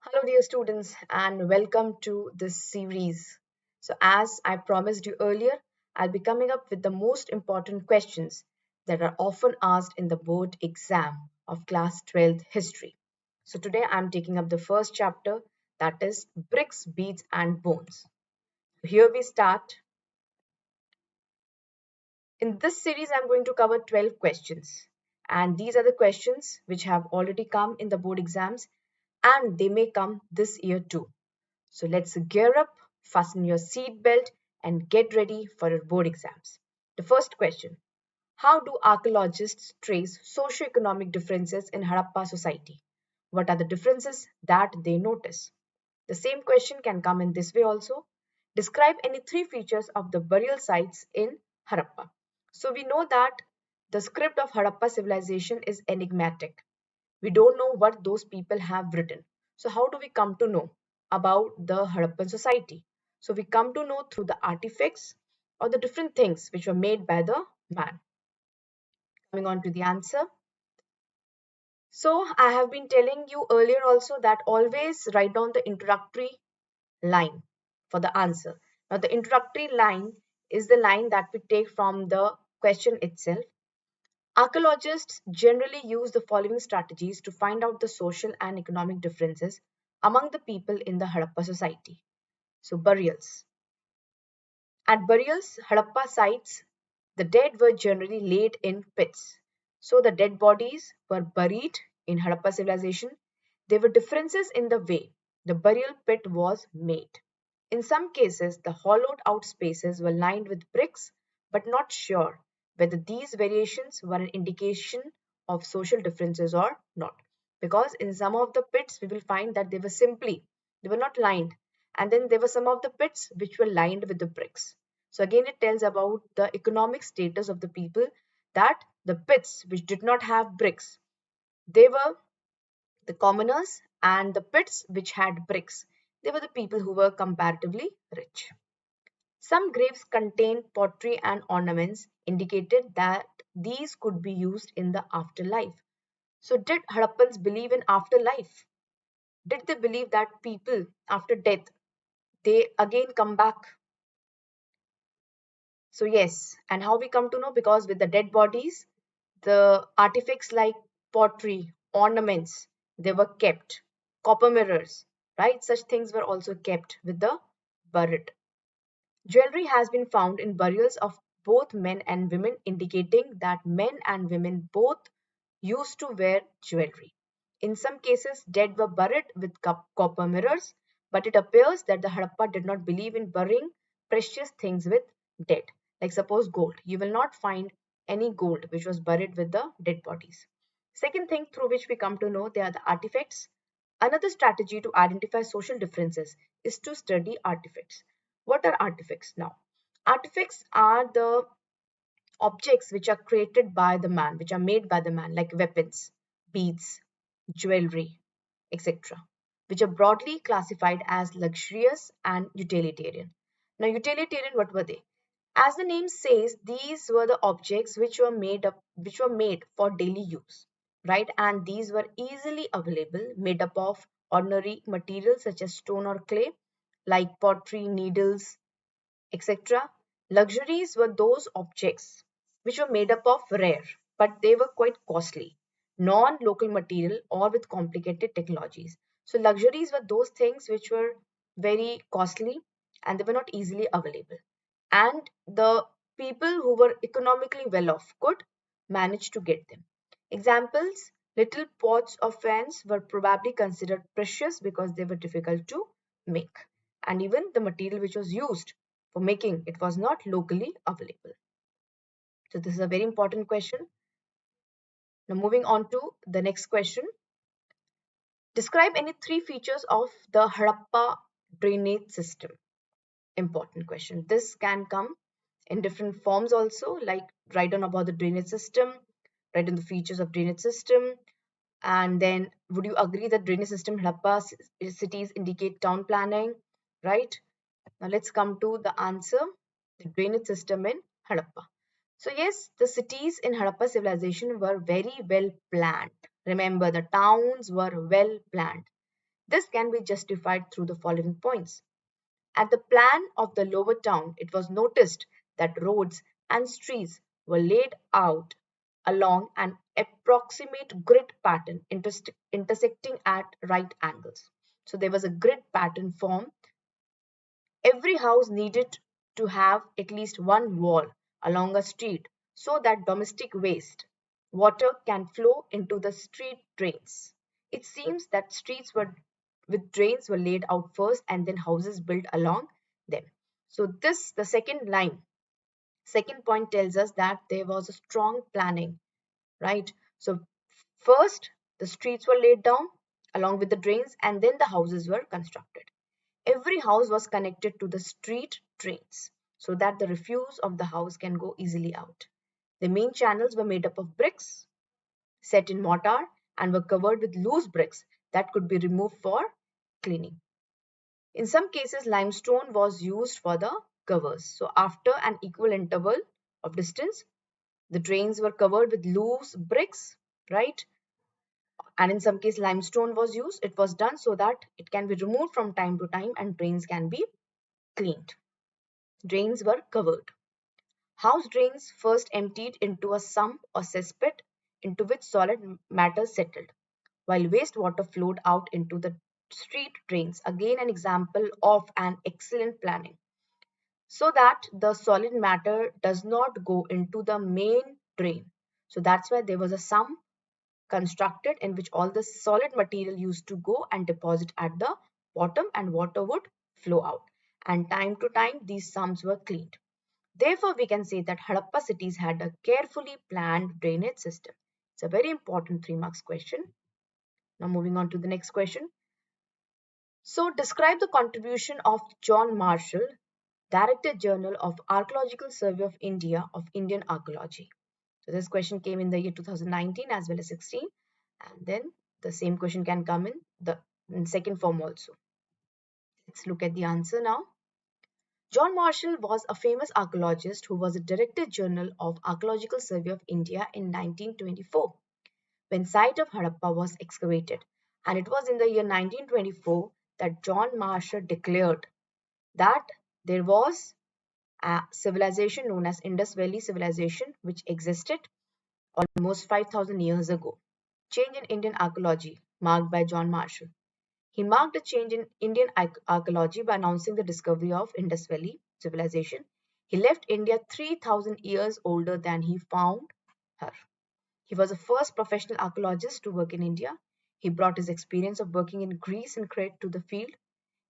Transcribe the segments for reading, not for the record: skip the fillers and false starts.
Hello, dear students, and welcome to this series. So, as I promised you earlier, I'll be coming up with the most important questions that are often asked in the board exam of Class 12th History. So, today I'm taking up the first chapter, that is Bricks, Beads, and Bones. Here we start. In this series, I'm going to cover 12 questions, and these are the questions which have already come in the board exams, and they may come this year too. So let's gear up, fasten your seat belt, and get ready for your board exams. The first question: how do archaeologists trace socio-economic differences in Harappa society? What are the differences that they notice? The same question can come in this way also. Describe any three features of the burial sites in Harappa. So we know that the script of Harappa civilization is enigmatic. We don't know what those people have written. So, how do we come to know about the Harappan society? So, we come to know through the artifacts or the different things which were made by the man. Coming on to the answer. So, I have been telling you earlier also that always write down the introductory line for the answer. Now, the introductory line is the line that we take from the question itself. Archaeologists generally use the following strategies to find out the social and economic differences among the people in the Harappa society. So, burials. At burials, Harappa sites, the dead were generally laid in pits. So, the dead bodies were buried in Harappa civilization. There were differences in the way the burial pit was made. In some cases, the hollowed out spaces were lined with bricks, but not sure whether these variations were an indication of social differences or not. Because in some of the pits, we will find that they were not lined. And then there were some of the pits which were lined with the bricks. So again, it tells about the economic status of the people, that the pits which did not have bricks, they were the commoners, and the pits which had bricks, they were the people who were comparatively rich. Some graves contained pottery and ornaments indicated that these could be used in the afterlife. So, did Harappans believe in afterlife? Did they believe that people after death they again come back? So, yes. And how we come to know? Because with the dead bodies, the artifacts like pottery, ornaments, they were kept. Copper mirrors, right? Such things were also kept with the buried. Jewelry has been found in burials of both men and women, indicating that men and women both used to wear jewelry. In some cases, dead were buried with copper mirrors, but it appears that the Harappa did not believe in burying precious things with dead. Like suppose gold. You will not find any gold which was buried with the dead bodies. Second thing through which we come to know they are the artifacts. Another strategy to identify social differences is to study artifacts. What are artifacts now? Artifacts are the objects which are created by the man, which are made by the man, like weapons, beads, jewelry, etc., which are broadly classified as luxurious and utilitarian. Now, utilitarian, what were they? As the name says, these were the objects which were made for daily use, right? And these were easily available, made up of ordinary materials such as stone or clay, like pottery, needles, etc. Luxuries were those objects which were made up of rare, but they were quite costly, non local material or with complicated technologies. So, luxuries were those things which were very costly and they were not easily available. And the people who were economically well off could manage to get them. Examples: little pots of fans were probably considered precious because they were difficult to make, and even the material which was used for making it was not locally available. So, this is a very important question. Now, moving on to the next question. Describe any three features of the Harappa drainage system. Important question. This can come in different forms also, like write down about the drainage system, write down the features of drainage system, and then would you agree that drainage system in Harappa cities indicate town planning, right? Now let's come to the answer, the drainage system in Harappa. So yes, the cities in Harappa civilization were very well planned. Remember, the towns were well planned. This can be justified through the following points. At the plan of the lower town, it was noticed that roads and streets were laid out along an approximate grid pattern intersecting at right angles. So there was a grid pattern formed. Every house needed to have at least one wall along a street so that domestic waste water can flow into the street drains. It seems that streets were with drains were laid out first and then houses built along them. So this the second point tells us that there was a strong planning, right? So first the streets were laid down along with the drains and then the houses were constructed. Every house was connected to the street drains so that the refuse of the house can go easily out. The main channels were made up of bricks set in mortar and were covered with loose bricks that could be removed for cleaning. In some cases, limestone was used for the covers. So after an equal interval of distance, the drains were covered with loose bricks, right? And in some case, limestone was used. It was done so that it can be removed from time to time and drains can be cleaned. Drains were covered. House drains first emptied into a sump or cesspit into which solid matter settled, while wastewater flowed out into the street drains. Again, an example of an excellent planning. So that the solid matter does not go into the main drain. So that's why there was a sump constructed in which all the solid material used to go and deposit at the bottom and water would flow out. And time to time, these sumps were cleaned. Therefore, we can say that Harappa cities had a carefully planned drainage system. It's a very important 3 marks question. Now moving on to the next question. So describe the contribution of John Marshall, Director General of Archaeological Survey of India of Indian Archaeology. So this question came in the year 2019 as well as 16, and then the same question can come in second form also. Let's look at the answer now. John Marshall was a famous archaeologist who was a Director General of Archaeological Survey of India in 1924 when site of Harappa was excavated, and it was in the year 1924 that John Marshall declared that there was a civilization known as Indus Valley Civilization which existed almost 5,000 years ago. Change in Indian archaeology marked by John Marshall. He marked a change in Indian archaeology by announcing the discovery of Indus Valley civilization. He left India 3,000 years older than he found her. He was the first professional archaeologist to work in India. He brought his experience of working in Greece and Crete to the field.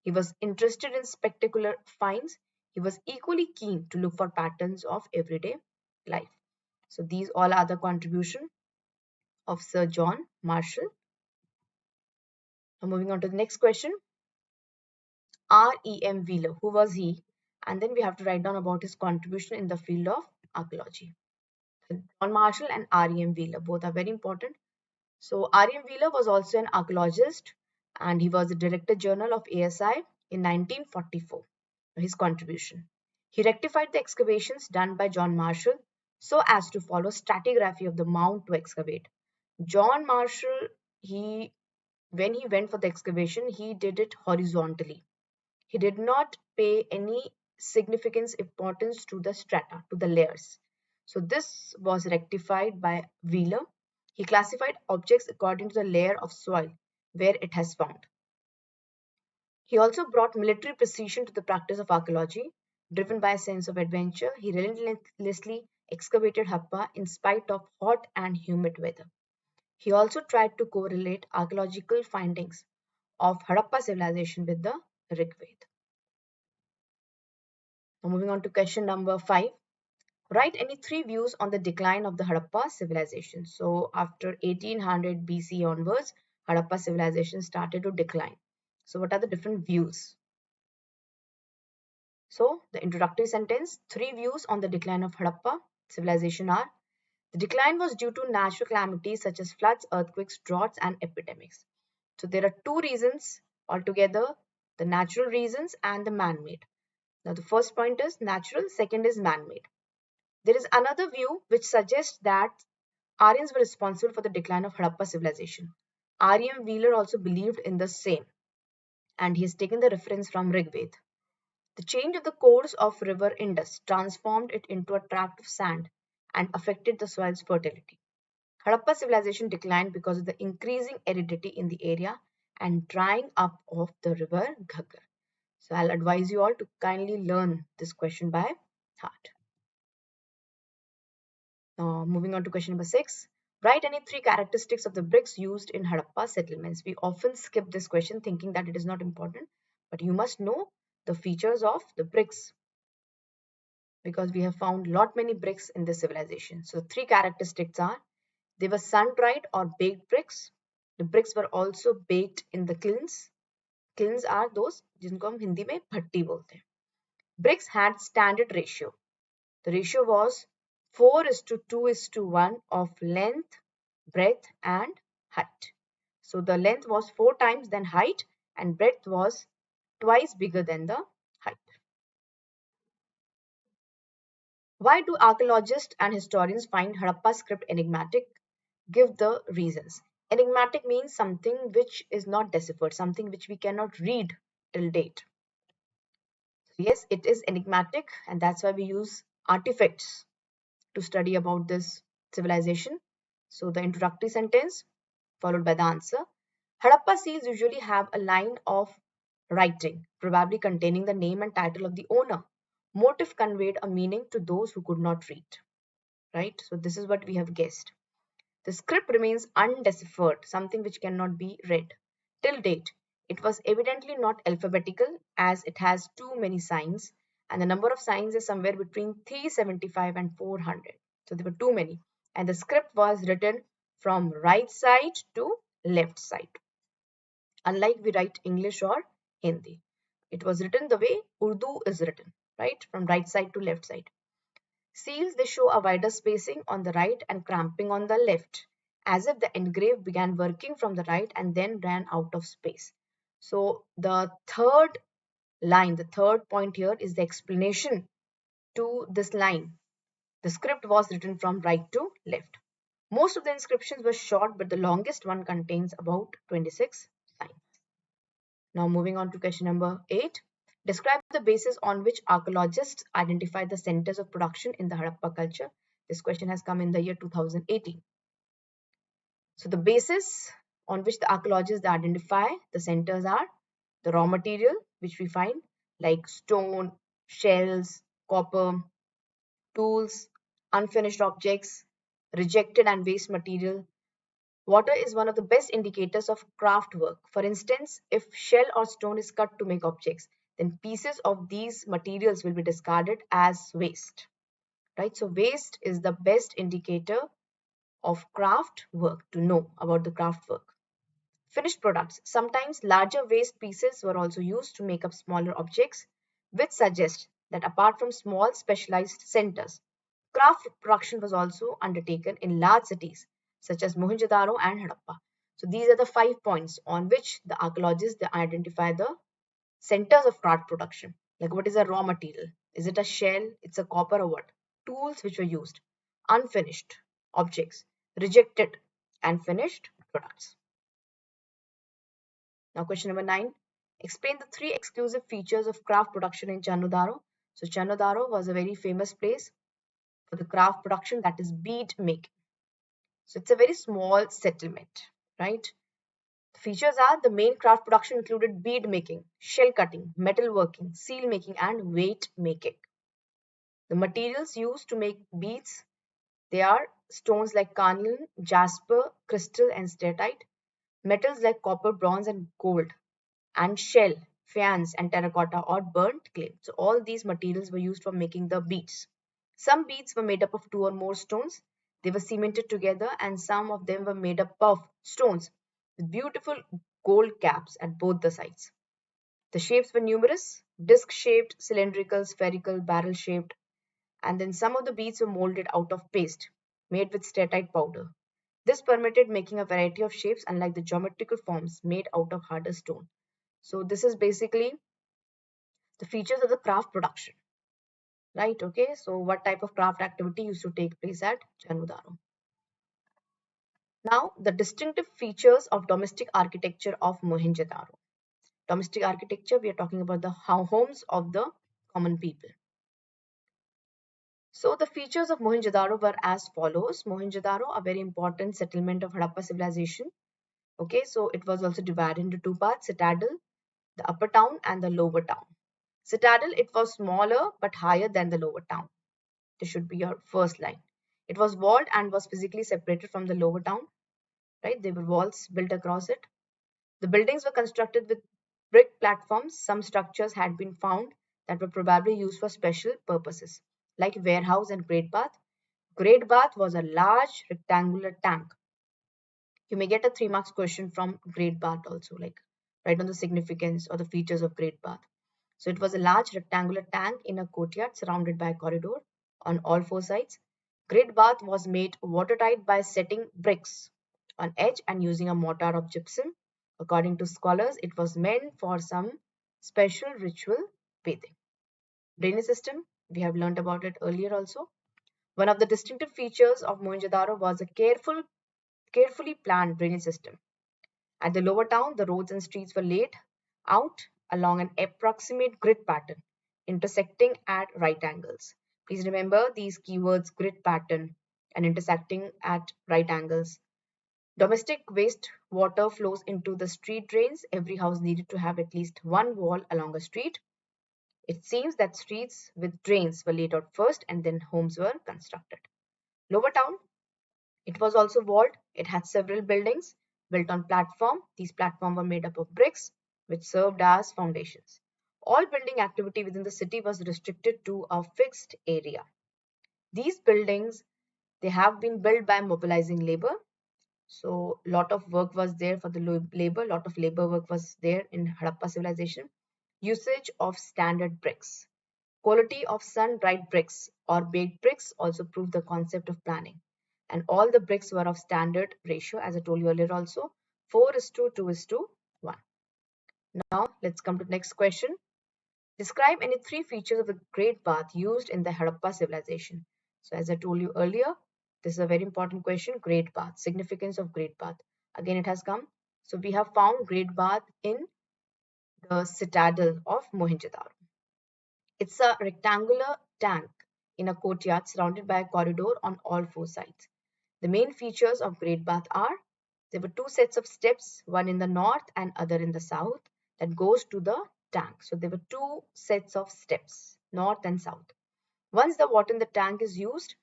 He was interested in spectacular finds. He was equally keen to look for patterns of everyday life. So these all are the contribution of Sir John Marshall. Now moving on to the next question. R.E.M. Wheeler, who was he? And then we have to write down about his contribution in the field of archaeology. So John Marshall and R.E.M. Wheeler, both are very important. So R.E.M. Wheeler was also an archaeologist and he was the Director General of ASI in 1944. His contribution. He rectified the excavations done by John Marshall so as to follow stratigraphy of the mound to excavate. John Marshall, when he went for the excavation, he did it horizontally. He did not pay any importance to the strata, to the layers. So this was rectified by Wheeler. He classified objects according to the layer of soil where it has found. He also brought military precision to the practice of archaeology. Driven by a sense of adventure, he relentlessly excavated Harappa in spite of hot and humid weather. He also tried to correlate archaeological findings of Harappa civilization with the Rig Veda. Now moving on to question number 5. Write any 3 views on the decline of the Harappa civilization. So after 1800 BC onwards, Harappa civilization started to decline. So what are the different views? So the introductory sentence, 3 views on the decline of Harappa civilization are: the decline was due to natural calamities such as floods, earthquakes, droughts, and epidemics. So there are 2 reasons altogether, the natural reasons and the man-made. Now the first point is natural, second is man-made. There is another view which suggests that Aryans were responsible for the decline of Harappa civilization. R.E.M. Wheeler also believed in the same. and he has taken the reference from Rig Veda. The change of the course of river Indus transformed it into a tract of sand and affected the soil's fertility. Harappa civilization declined because of the increasing aridity in the area and drying up of the river Ghaggar. So I'll advise you all to kindly learn this question by heart. Now, moving on to question number 6. Write any 3 characteristics of the bricks used in Harappa settlements. We often skip this question thinking that it is not important, but you must know the features of the bricks because we have found lot many bricks in this civilization. So 3 characteristics are they were sun-dried or baked bricks. The bricks were also baked in the kilns. Kilns are those जिनको हम हिंदी में भट्टी बोलते हैं. Bricks had standard ratio. The ratio was 4:2:1 of length, breadth and height. So the length was 4 times than height and breadth was twice bigger than the height. Why do archaeologists and historians find Harappa script enigmatic? Give the reasons. Enigmatic means something which is not deciphered, something which we cannot read till date. Yes, it is enigmatic, and that's why we use artifacts to study about this civilization. So the introductory sentence followed by the answer. Harappa seals usually have a line of writing, probably containing the name and title of the owner. Motif conveyed a meaning to those who could not read. Right? So this is what we have guessed. The script remains undeciphered, something which cannot be read. Till date, it was evidently not alphabetical as it has too many signs, and the number of signs is somewhere between 375 and 400. So there were too many. And the script was written from right side to left side. Unlike we write English or Hindi. It was written the way Urdu is written, right? From right side to left side. Seals, they show a wider spacing on the right and cramping on the left, as if the engrave began working from the right and then ran out of space. So the third line, the third point here is the explanation to this line. The script was written from right to left. Most of the inscriptions were short, but the longest one contains about 26 lines. Now moving on to question number 8. Describe the basis on which archaeologists identify the centers of production in the Harappa culture. This question has come in the year 2018. So the basis on which the archaeologists identify the centers are the raw material, which we find like stone, shells, copper, tools, unfinished objects, rejected and waste material. Water is one of the best indicators of craft work. For instance, if shell or stone is cut to make objects, then pieces of these materials will be discarded as waste. Right? So waste is the best indicator of craft work to know about the craft work. Finished products. Sometimes larger waste pieces were also used to make up smaller objects, which suggests that apart from small specialized centers, craft production was also undertaken in large cities such as Mohenjo-daro and Harappa. So these are the 5 points on which the archaeologists they identify the centers of craft production. Like what is a raw material? Is it a shell? It's a copper or what? Tools which were used. Unfinished objects. Rejected and finished products. Now question number 9. Explain the 3 exclusive features of craft production in Chanodaro. So Chanodaro was a very famous place for the craft production, that is bead making. So it's a very small settlement, right? The features are the main craft production included bead making, shell cutting, metal working, seal making and weight making. The materials used to make beads, they are stones like carnelian, jasper, crystal and steatite, metals like copper, bronze and gold, and shell, faience and terracotta or burnt clay. So all these materials were used for making the beads. Some beads were made up of 2 or more stones. They were cemented together and some of them were made up of stones with beautiful gold caps at both the sides. The shapes were numerous, disc-shaped, cylindrical, spherical, barrel-shaped, and then some of the beads were molded out of paste made with steatite powder. This permitted making a variety of shapes unlike the geometrical forms made out of harder stone. So this is basically the features of the craft production. Right, okay, so what type of craft activity used to take place at Chanodaro? Now, the distinctive features of domestic architecture of Mohenjo-daro. Domestic architecture, we are talking about the homes of the common people. So the features of Mohenjo-daro were as follows. Mohenjo-daro, a very important settlement of Harappa civilization. Okay, so it was also divided into two parts, citadel, the upper town and the lower town. Citadel, it was smaller but higher than the lower town. This should be your first line. It was walled and was physically separated from the lower town, right? There were walls built across it. The buildings were constructed with brick platforms. Some structures had been found that were probably used for special purposes, like warehouse and great bath. Great bath was a large rectangular tank. You may get a 3 marks question from great bath also, like write on the significance or the features of great bath. So it was a large rectangular tank in a courtyard surrounded by a corridor on all four sides. Great bath was made watertight by setting bricks on edge and using a mortar of gypsum. According to scholars, it was meant for some special ritual bathing. Drainage system, we have learned about it earlier also. One of the distinctive features of Mohenjo-daro was a carefully planned drainage system. At the lower town, the roads and streets were laid out along an approximate grid pattern, intersecting at right angles. Please remember these keywords, grid pattern and intersecting at right angles. Domestic waste water flows into the street drains. Every house needed to have at least one wall along a street. It seems that streets with drains were laid out first and then homes were constructed. Lower town, it was also walled. It had several buildings built on platform. These platforms were made up of bricks, which served as foundations. All building activity within the city was restricted to a fixed area. These buildings, they have been built by mobilizing labor. So lot of work was there for the labor, lot of labor work was there in Harappa civilization. Usage of standard bricks. Quality of sun-dried bricks or baked bricks also proved the concept of planning. And all the bricks were of standard ratio, as I told you earlier also, 4 is to 2 is to 1. Now, let's come to the next question. Describe any three features of the Great Bath used in the Harappa civilization. So, as I told you earlier, this is a very important question. Great Bath, significance of Great Bath. Again, it has come. So, we have found Great Bath in the citadel of Mohenjo-daro. It's a rectangular tank in a courtyard surrounded by a corridor on all four sides. The main features of Great Bath are there were two sets of steps, one in the north and other in the south, that goes to the tank. So there were two sets of steps, north and south. Once the water in the tank is used,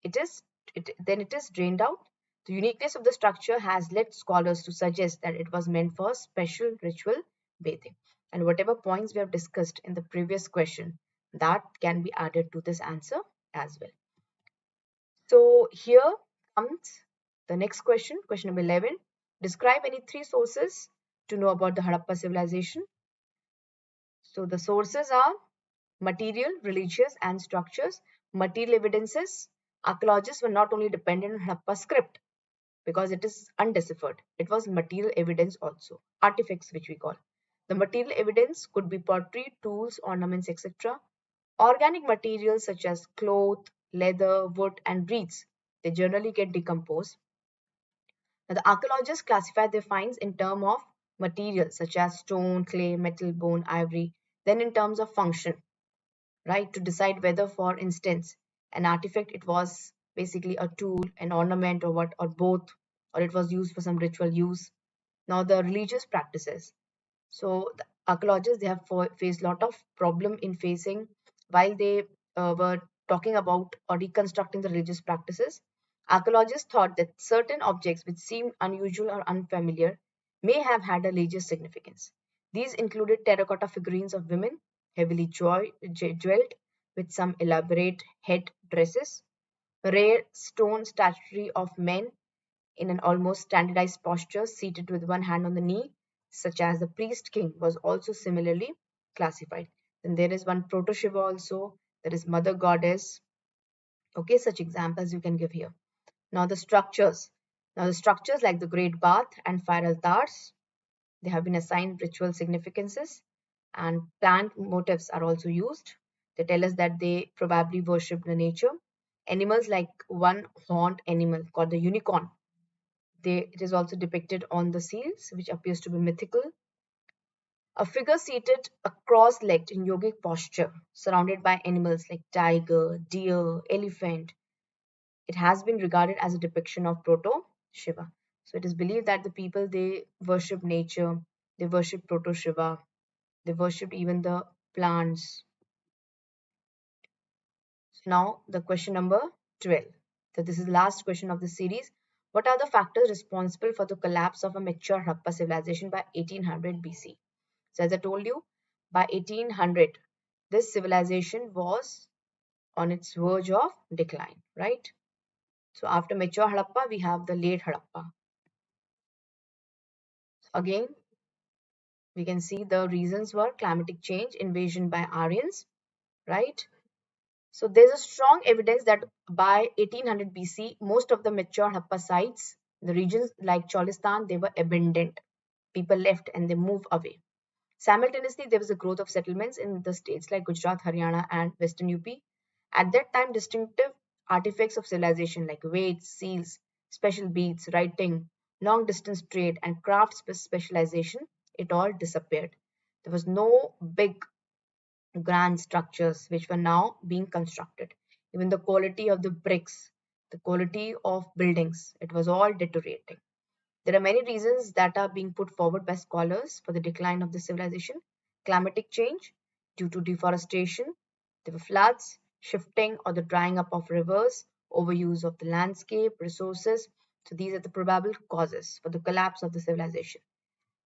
then it is drained out. The uniqueness of the structure has led scholars to suggest that it was meant for special ritual bathing. And whatever points we have discussed in the previous question, that can be added to this answer as well. So here comes the next question, question number 11. Describe any three sources to know about the Harappa civilization. So the sources are material, religious, and structures. Material evidences. Archaeologists were not only dependent on Harappa script because it is undeciphered. It was material evidence also, artifacts which we call. The material evidence could be pottery, tools, ornaments, etc. Organic materials such as cloth, leather, wood, and reeds, they generally get decomposed. Now, the archaeologists classify their finds in terms of materials such as stone, clay, metal, bone, ivory, then in terms of function, right? To decide whether, for instance, an artifact it was basically a tool, an ornament, or what, or both, or it was used for some ritual use. Now, the religious practices. So the archaeologists they have faced a lot of problem in facing while they were talking about or reconstructing the religious practices. Archaeologists thought that certain objects which seemed unusual or unfamiliar may have had a religious significance. These included terracotta figurines of women, heavily jeweled with some elaborate head dresses, rare stone statuary of men in an almost standardized posture, seated with one hand on the knee, such as the priest king, was also similarly classified. Then there is one proto Shiva also, there is Mother Goddess. Okay, such examples you can give here. Now the structures. Now the structures like the Great Bath and fire altars, they have been assigned ritual significances, and plant motifs are also used. They tell us that they probably worshipped the nature. Animals like one horned animal called the unicorn, it is also depicted on the seals, which appears to be mythical. A figure seated cross-legged in yogic posture, surrounded by animals like tiger, deer, elephant. It has been regarded as a depiction of Proto Shiva. So it is believed that the people they worship nature, they worship Proto Shiva, they worship even the plants. So now the question number 12. So this is the last question of the series. What are the factors responsible for the collapse of a mature Harappa civilization by 1800 BC? So as I told you, by 1800, this civilization was on its verge of decline, right? So after mature Harappa, we have the late Harappa. Again, we can see the reasons were climatic change, invasion by Aryans, right? So there's a strong evidence that by 1800 BC, most of the mature Harappa sites, the regions like Cholistan, they were abandoned. People left and they moved away. Simultaneously, there was a growth of settlements in the states like Gujarat, Haryana, and Western UP. At that time, distinctive artifacts of civilization like weights, seals, special beads, writing, long distance trade, and craft specialization, it all disappeared. There was no big grand structures which were now being constructed. Even the quality of the bricks, the quality of buildings, it was all deteriorating. There are many reasons that are being put forward by scholars for the decline of the civilization. Climatic change due to deforestation, there were floods, shifting or the drying up of rivers, overuse of the landscape, resources. So these are the probable causes for the collapse of the civilization.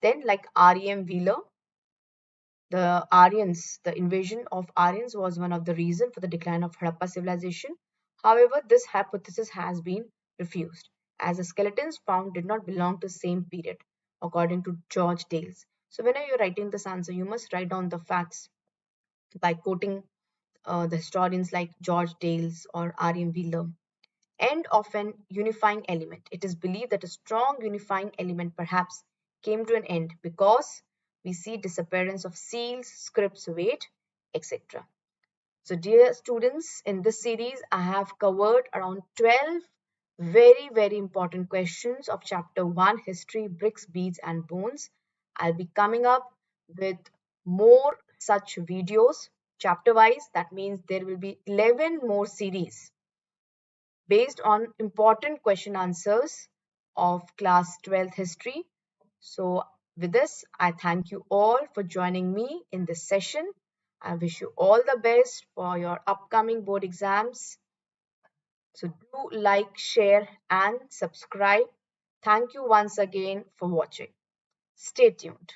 Then, like R.E.M. Wheeler, the Aryans, the invasion of Aryans was one of the reasons for the decline of Harappa civilization. However, this hypothesis has been refused, as the skeletons found did not belong to the same period, according to George Dales. So, whenever you're writing this answer, you must write down the facts by quoting the historians like George Dales or R.M. Wheeler. End of an unifying element. It is believed that a strong unifying element perhaps came to an end because we see disappearance of seals, scripts, weight, etc. So, dear students, in this series, I have covered around 12 very, very important questions of Chapter 1 History, Bricks, Beads, and Bones. I'll be coming up with more such videos chapter wise. That means there will be 11 more series based on important question answers of class 12th history. So with this, I thank you all for joining me in this session. I wish you all the best for your upcoming board exams. So do like, share and subscribe. Thank you once again for watching. Stay tuned.